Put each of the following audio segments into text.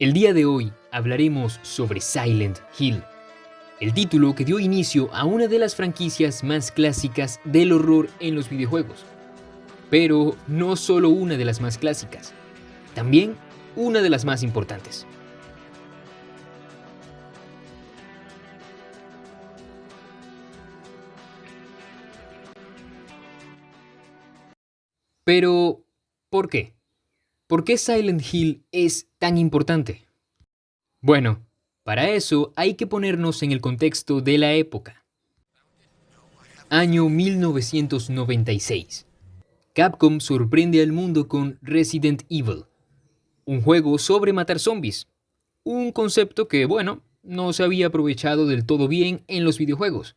El día de hoy hablaremos sobre Silent Hill, el título que dio inicio a una de las franquicias más clásicas del horror en los videojuegos. Pero no solo una de las más clásicas, también una de las más importantes. Pero, ¿por qué? ¿Por qué Silent Hill es tan importante? Bueno, para eso hay que ponernos en el contexto de la época. Año 1996. Capcom sorprende al mundo con Resident Evil, un juego sobre matar zombies. Un concepto que, bueno, no se había aprovechado del todo bien en los videojuegos,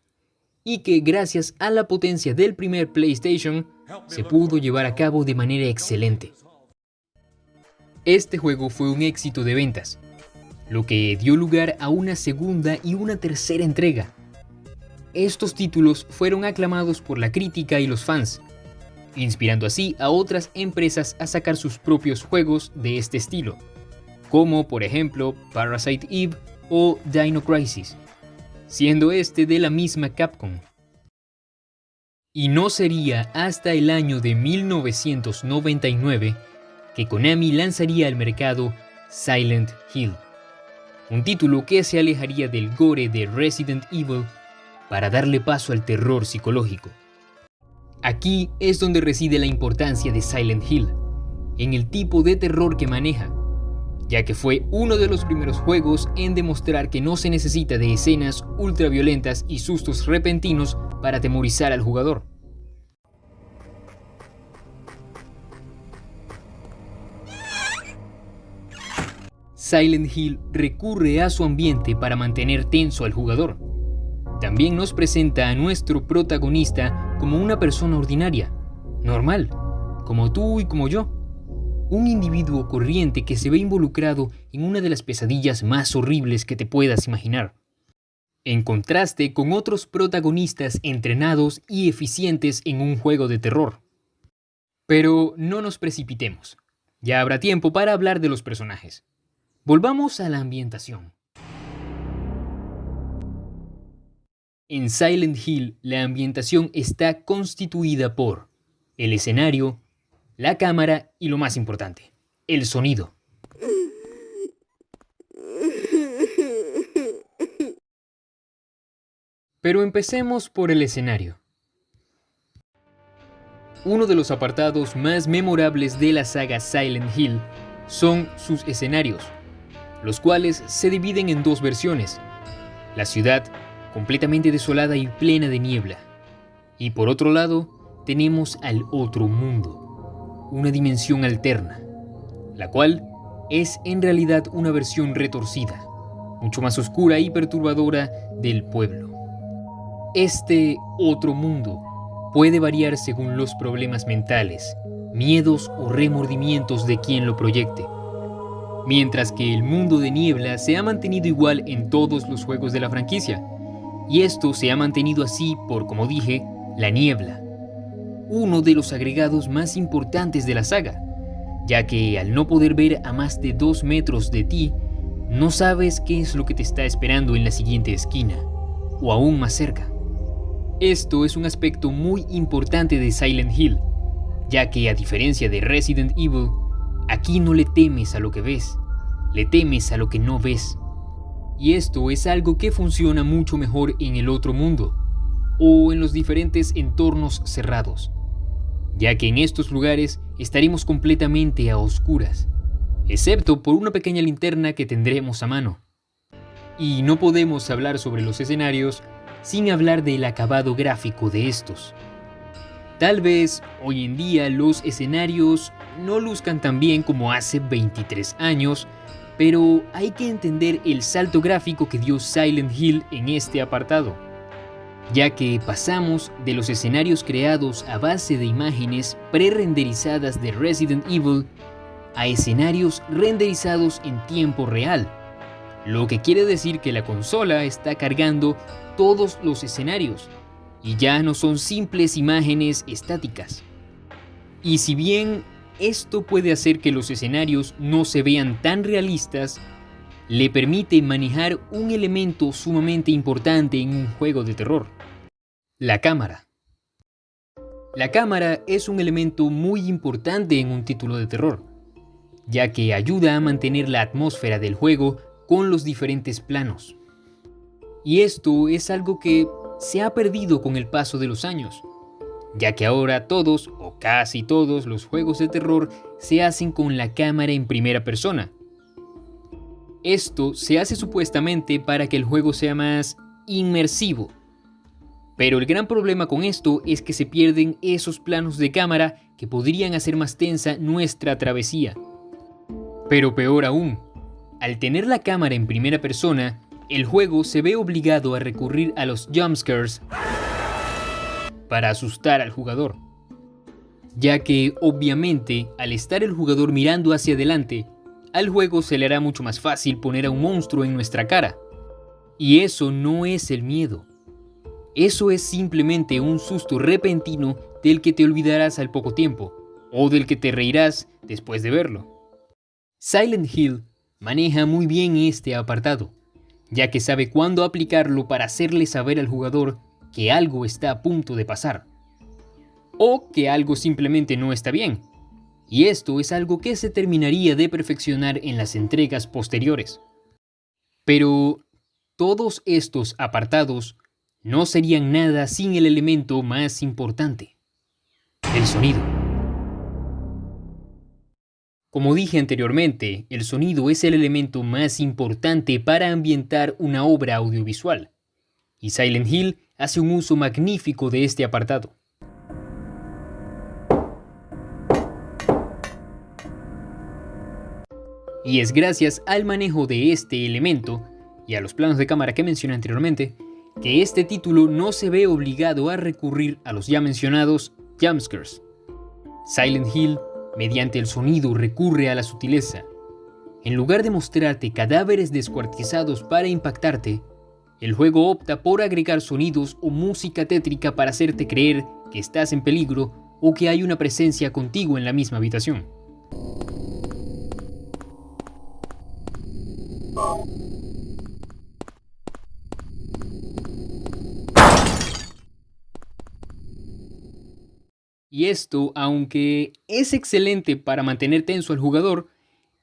y que gracias a la potencia del primer PlayStation se pudo llevar a cabo de manera excelente. Este juego fue un éxito de ventas, lo que dio lugar a una segunda y una tercera entrega. Estos títulos fueron aclamados por la crítica y los fans, inspirando así a otras empresas a sacar sus propios juegos de este estilo, como por ejemplo Parasite Eve o Dino Crisis, siendo este de la misma Capcom. Y no sería hasta el año de 1999 que Konami lanzaría al mercado Silent Hill, un título que se alejaría del gore de Resident Evil para darle paso al terror psicológico. Aquí es donde reside la importancia de Silent Hill, en el tipo de terror que maneja, ya que fue uno de los primeros juegos en demostrar que no se necesita de escenas ultraviolentas y sustos repentinos para atemorizar al jugador. Silent Hill recurre a su ambiente para mantener tenso al jugador. También nos presenta a nuestro protagonista como una persona ordinaria, normal, como tú y como yo. Un individuo corriente que se ve involucrado en una de las pesadillas más horribles que te puedas imaginar. En contraste con otros protagonistas entrenados y eficientes en un juego de terror. Pero no nos precipitemos. Ya habrá tiempo para hablar de los personajes. Volvamos a la ambientación. En Silent Hill, la ambientación está constituida por el escenario, la cámara y lo más importante, el sonido. Pero empecemos por el escenario. Uno de los apartados más memorables de la saga Silent Hill son sus escenarios, los cuales se dividen en dos versiones: la ciudad, completamente desolada y plena de niebla, y por otro lado tenemos al otro mundo, una dimensión alterna, la cual es en realidad una versión retorcida, mucho más oscura y perturbadora del pueblo. Este otro mundo puede variar según los problemas mentales, miedos o remordimientos de quien lo proyecte, mientras que el mundo de niebla se ha mantenido igual en todos los juegos de la franquicia, y esto se ha mantenido así por, como dije, la niebla, uno de los agregados más importantes de la saga, ya que al no poder ver a más de 2 metros de ti, no sabes qué es lo que te está esperando en la siguiente esquina, o aún más cerca. Esto es un aspecto muy importante de Silent Hill, ya que a diferencia de Resident Evil, aquí no le temes a lo que ves, le temes a lo que no ves. Y esto es algo que funciona mucho mejor en el otro mundo, o en los diferentes entornos cerrados, ya que en estos lugares estaremos completamente a oscuras, excepto por una pequeña linterna que tendremos a mano. Y no podemos hablar sobre los escenarios sin hablar del acabado gráfico de estos. Tal vez hoy en día los escenarios no luzcan tan bien como hace 23 años, pero hay que entender el salto gráfico que dio Silent Hill en este apartado, ya que pasamos de los escenarios creados a base de imágenes pre-renderizadas de Resident Evil a escenarios renderizados en tiempo real, lo que quiere decir que la consola está cargando todos los escenarios y ya no son simples imágenes estáticas. Y si bien esto puede hacer que los escenarios no se vean tan realistas, le permite manejar un elemento sumamente importante en un juego de terror: la cámara. La cámara es un elemento muy importante en un título de terror, ya que ayuda a mantener la atmósfera del juego con los diferentes planos. Y esto es algo que se ha perdido con el paso de los años, ya que ahora todos o casi todos los juegos de terror se hacen con la cámara en primera persona. Esto se hace supuestamente para que el juego sea más inmersivo. Pero el gran problema con esto es que se pierden esos planos de cámara que podrían hacer más tensa nuestra travesía. Pero peor aún, al tener la cámara en primera persona, el juego se ve obligado a recurrir a los jumpscares para asustar al jugador, ya que obviamente al estar el jugador mirando hacia adelante, al juego se le hará mucho más fácil poner a un monstruo en nuestra cara. Y eso no es el miedo. Eso es simplemente un susto repentino del que te olvidarás al poco tiempo, o del que te reirás después de verlo. Silent Hill maneja muy bien este apartado, ya que sabe cuándo aplicarlo para hacerle saber al jugador que algo está a punto de pasar, o que algo simplemente no está bien, y esto es algo que se terminaría de perfeccionar en las entregas posteriores. Pero todos estos apartados no serían nada sin el elemento más importante: el sonido. Como dije anteriormente, el sonido es el elemento más importante para ambientar una obra audiovisual, y Silent Hill hace un uso magnífico de este apartado. Y es gracias al manejo de este elemento y a los planos de cámara que mencioné anteriormente, que este título no se ve obligado a recurrir a los ya mencionados jumpscares. Silent Hill, mediante el sonido, recurre a la sutileza. En lugar de mostrarte cadáveres descuartizados para impactarte, el juego opta por agregar sonidos o música tétrica para hacerte creer que estás en peligro o que hay una presencia contigo en la misma habitación. Y esto, aunque es excelente para mantener tenso al jugador,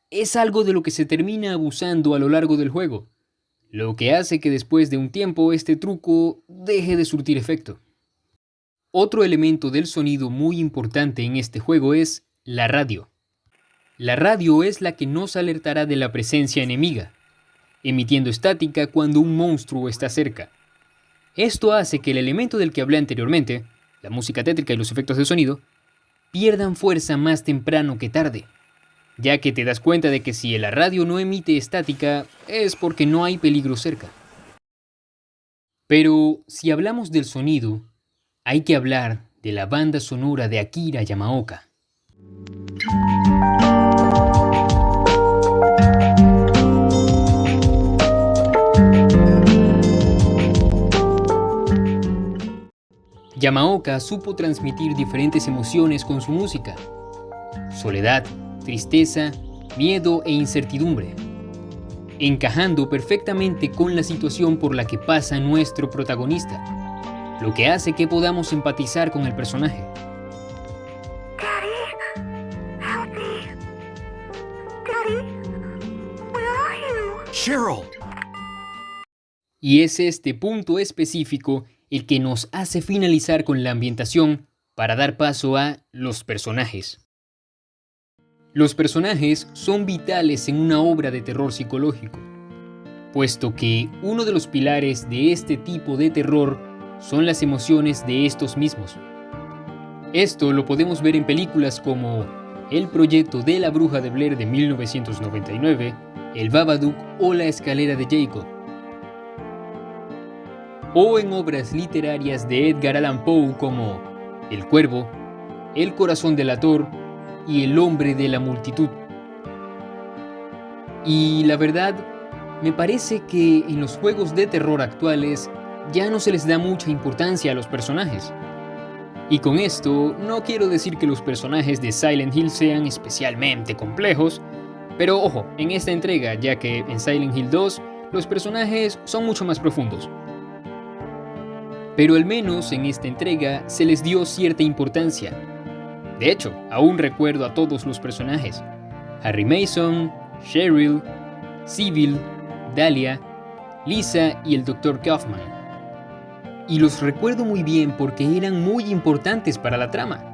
es algo de lo que se termina abusando a lo largo del juego, lo que hace que después de un tiempo este truco deje de surtir efecto. Otro elemento del sonido muy importante en este juego es la radio. La radio es la que nos alertará de la presencia enemiga, emitiendo estática cuando un monstruo está cerca. Esto hace que el elemento del que hablé anteriormente, la música tétrica y los efectos de sonido, pierdan fuerza más temprano que tarde, ya que te das cuenta de que si la radio no emite estática es porque no hay peligro cerca. Pero si hablamos del sonido, hay que hablar de la banda sonora de Akira Yamaoka. Yamaoka supo transmitir diferentes emociones con su música: soledad, tristeza, miedo e incertidumbre, encajando perfectamente con la situación por la que pasa nuestro protagonista, lo que hace que podamos empatizar con el personaje. Daddy, help me. Daddy, where are you? Cheryl! Y es este punto específico el que nos hace finalizar con la ambientación para dar paso a los personajes. Los personajes son vitales en una obra de terror psicológico, puesto que uno de los pilares de este tipo de terror son las emociones de estos mismos. Esto lo podemos ver en películas como El proyecto de la bruja de Blair de 1999, El Babadook o La escalera de Jacob, o en obras literarias de Edgar Allan Poe como El Cuervo, El corazón delator y El hombre de la multitud. Y la verdad, me parece que en los juegos de terror actuales ya no se les da mucha importancia a los personajes. Y con esto no quiero decir que los personajes de Silent Hill sean especialmente complejos, Pero ojo, en esta entrega, ya que en Silent Hill 2 los personajes son mucho más profundos. Pero al menos en esta entrega se les dio cierta importancia. De hecho, aún recuerdo a todos los personajes: Harry Mason, Cheryl, Sybil, Dahlia, Lisa y el Dr. Kaufman. Y los recuerdo muy bien porque eran muy importantes para la trama,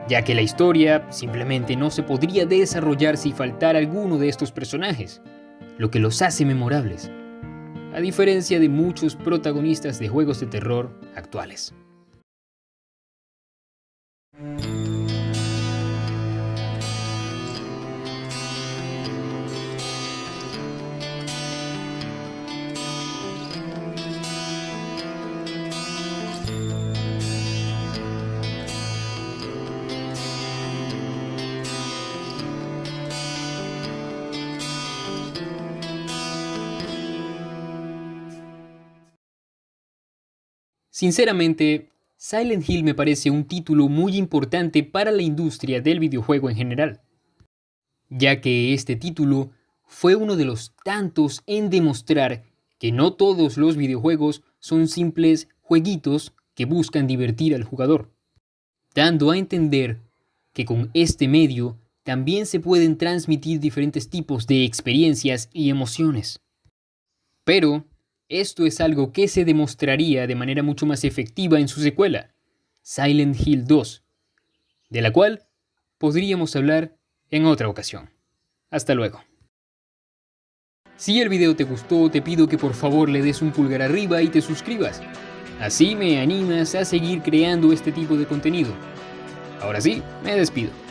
ya que la historia simplemente no se podría desarrollar si faltara alguno de estos personajes, lo que los hace memorables, a diferencia de muchos protagonistas de juegos de terror actuales. Sinceramente, Silent Hill me parece un título muy importante para la industria del videojuego en general, ya que este título fue uno de los tantos en demostrar que no todos los videojuegos son simples jueguitos que buscan divertir al jugador, dando a entender que con este medio también se pueden transmitir diferentes tipos de experiencias y emociones. Pero esto es algo que se demostraría de manera mucho más efectiva en su secuela, Silent Hill 2, de la cual podríamos hablar en otra ocasión. Hasta luego. Si el video te gustó, te pido que por favor le des un pulgar arriba y te suscribas. Así me animas a seguir creando este tipo de contenido. Ahora sí, me despido.